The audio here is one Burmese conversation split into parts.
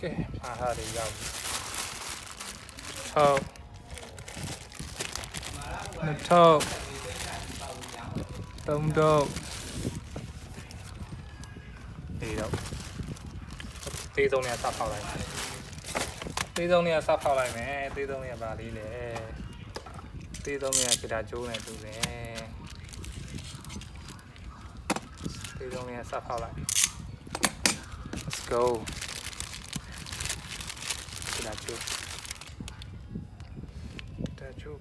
ကဲအားဟာတွေရောက်ပြီဟုတ်နှစ်ထုပ်သုံးထုပ်ဒီတော့သေးဆုံးနဲ့စဖောက်လိုက်သေးဆုံးနဲ့စဖောက်လိုက်မယ်သေးဆုံးနဲ့ပါလေးလေသေးဆုံးနဲ့ကြတာကျိုးနဲ့တူတယ်သေးဆုံးနဲ့စဖောက်လိုက် let's go ကြတာကျိုး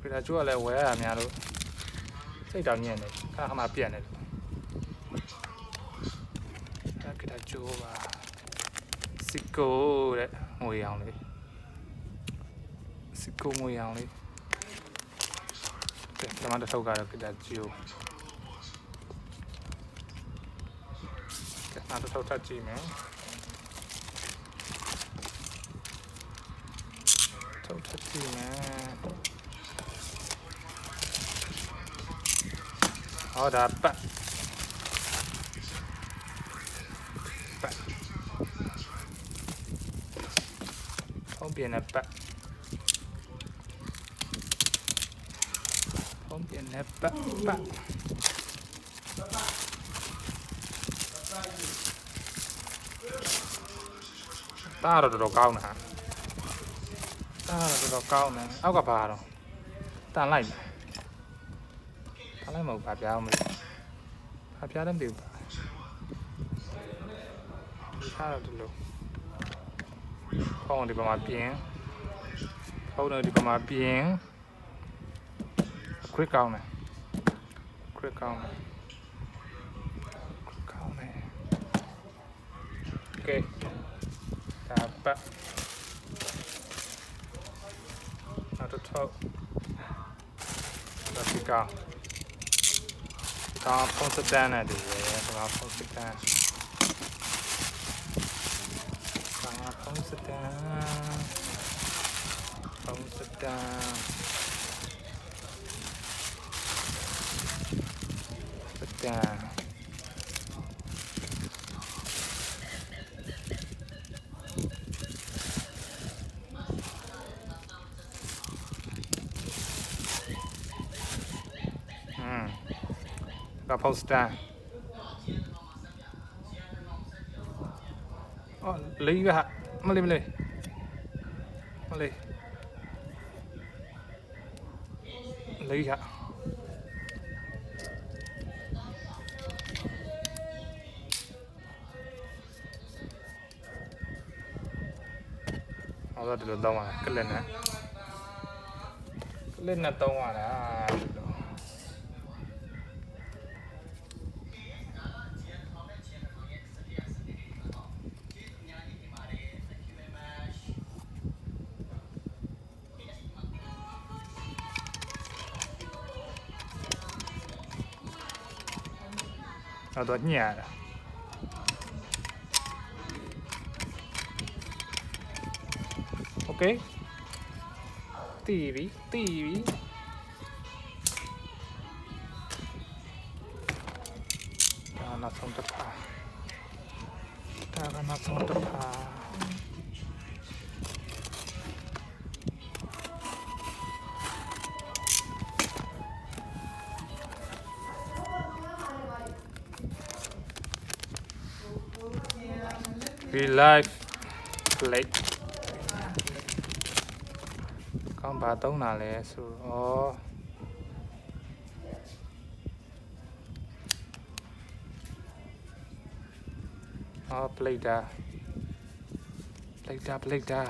ပြတာကျိုးကလည်းဝဲရတာများလို့စိတ်တောင်ညံ့တယ်ခါမှပြက်နေတယ်ကြတာကျိုးပါစစ်ကိုတဲ့ငွေအောင်လေးစစ်ကိုငွေအောင်လေးကဲဒီမှာတစ်ထုပ်ကတော့ကြတာကျိုးကဲနောက်တစ်ထုပ်ထပ်ကြည့်မယ်ထုပ်ထပ်ကြည့်မယ်ဟောဒါပတ်ဖုံးပြင်းတဲ့ပတ်ဖုံးပြင်းတဲ့ပတ်တာတော့တော်ကောင်းတာတော်ကောင်းတယ်အောက်ကဘာတော့တန်လိုက်တန်လိုက်မဟုတ်ပါပြောင်းမလို့ဘာပြောင်းတယ်မသိဘူးပါဒီထားတော့ဒီလိုဖုန်းဒီပမာပြင်းဖုန်းဒီပမာပြင်းခွေးကောင်းတယ်ခွေးကောင်းတယ်โอเคဒါပတ်နောက်တစ်ထုပ်ဒါဒီကောင်းဒါဖုန်းစတန်နဲ့ဒီပဲဒါဖုန်းစတန်ဖုန်းစတန်ဒါဖုန်းစတန်အော်လေးကမလေးလေးက好多这个灯啊，个人呢灯啊啦，好多年了。OK， TV， ဒါနောက်ဆုံးတစ်ခါဒါကနောက်ဆုံးတစ်ခါRelive Plate ကောင်းပါသုံးတာလဲဆိုတော့ပလိတ်တာပလိတ်တာပလိတ်တာ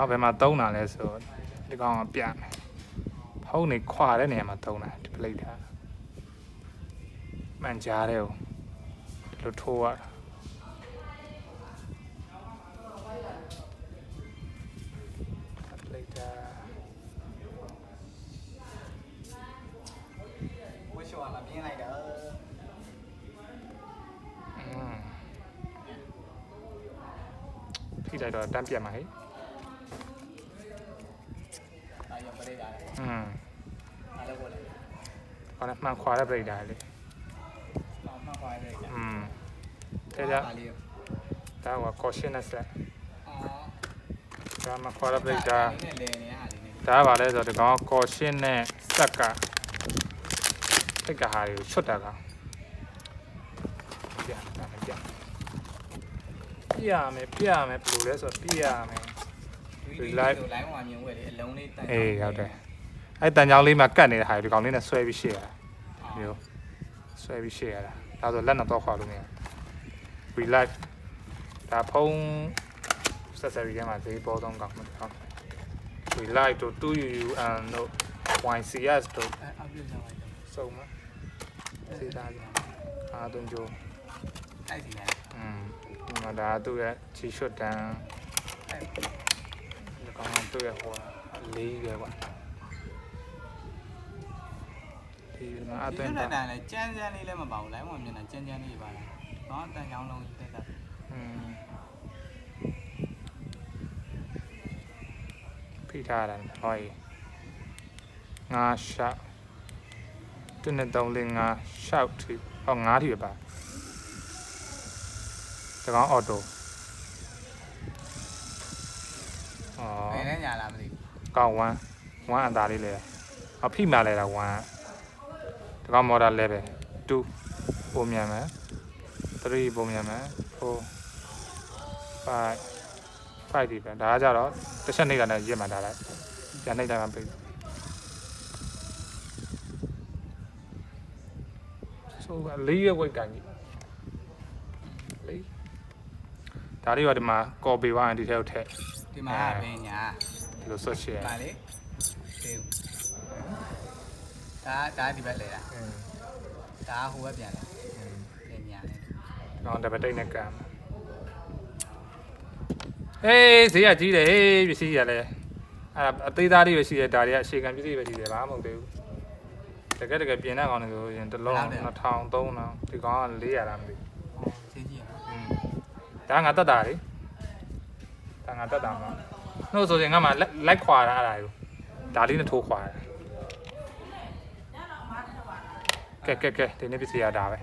အောက်ဘယ်မှာသုံးတာလဲဆိုတော့ဒီကောင်ကပြမယ်ဖုံးနေခွာတဲ့နေရာမှာသုံးတာဒီပလိတ်တာမှန်ကြားတယ်ကိုဒီလိုထိုးရတာပလိတ်တာဝှရှော်လာပြင်းလိုက်တော့ဖိလိုက်တော့တန်းပြတ်မှာဟဲ့ ရောပရိဒါလေ အားလုံးပေါ်လေ ခေါင်းမှန်ခွာတဲ့ပရိဒါလေ မှန်ပါပရိဒါ တဲ့ကြဒါကကောရှင်းနဲ့ဆက်ဒါမှခွာတဲ့ပရိဒါ နဲ့လေနေဟာလေးနေ ဒါကဘာလဲဆိုတော့ဒီကောင်ကောရှင်းနဲ့ဆက်ကစိတ်ကဟာတွေကိုချွတ်တာကပြတာမပြပြမယ်ဘယ်လိုလဲဆိုတော့ပြမယ် ဒီလိုလိုင်းဝါမြင်ဝဲလေအလုံးလေးတိုင် အေးဟုတ်တယ်အဲ့တန်ကြောင်းလေးမှာကတ်နေတဲ့ဟာတွေဒီကောင်လေးနဲ့ဆွဲပြီးရှေ့ရတာမျိုးဆွဲပြီးရှေ့ရတာဒါဆိုလက်နဲ့တော့ခွာလို့မရ relax ဒါဖုံးဆက်ဆက်ပြီးထဲမှာဈေးပေါ်ဆုံးကောင်မဟုတ် relax တို့ 2UUN တို့ YCS တို့ အောက်ပြကြပါတော့ စုံမစေးသားကြအားသွင်းကြိုး တိုက်စီလိုက် ဒီမှာဒါသူ့ရဲ့ချီရှွတ်တန်ဒီကောင်ကသူ့ရဲ့ဟိုလေးပဲကွာဒီမှာအသွင်း တ ပါ န်လည်းကြမ်းကြမ်းလေးလည်းမပါဘူးလိုင်းဝါမြင်တာကြမ်းကြမ်းလေးပါလားနော်တန်ချောင်းလုံးတက်တာ ဖိထားတာဟောငါရှောက်တင်းနဲ့တုံးလေးငါရှောက်ထိဟောငါးထိပဲပါဒီကောင်အော်တိုအော် ဘယ်နဲ့ညာလားမသိဘူး ကောင်း1အသာလေးလေအဖိမှလဲတာ1ဒီကောင်မော်ဒါလဲပဲ2ပုံမြန်မယ်3ပုံမြန်မယ်4 5ဒီပဲဒါကကြတော့တစ်ချက်နှိပ်တာနဲ့ရစ်မှဒါလိုက်ပြန်နှိပ်တာမှပြီဆိုကလေးရဲ့ဝိတ်ကန်ကြီးလေးဒါလေးကဒီမှာကော်ပီဝိုင်းဒီထဲကိုထည့် ဒီမှာဘယ်ညာ ဒီလိုဆွတ်ရှယ် ပါလေတေးဒါဒီဘက်လေလားဒါဟိုဘက်ပြန်လာပြန်ညာလေ တော့တပတ်တိတ်နဲ့ကန်ဟေးဈေးကကြီးတယ်ဟေးပစ္စည်းရလဲအဲ့အသေးသားလေးပဲရှိတယ်ဒါတွေကအရှေခံပစ္စည်းပဲရှိတယ်ဘာမှမဟုတ်သေးဘူးတကယ်ပြင်တဲ့ကောင်တွေဆိုရင်တစ်လုံး2000 3000ဒီကောင်က400လားမသိ စေးကြီးရ ဒါငါတက်တာလေဒါငါတက်တာမှာနှုတ်ဆိုရင်ငါမှလိုက်ခွာတာအဲ့ဒါယူဒါလေးနဲ့ထိုးခွာတာကဲဒီနေ့ပစ္စည်းရတာပဲ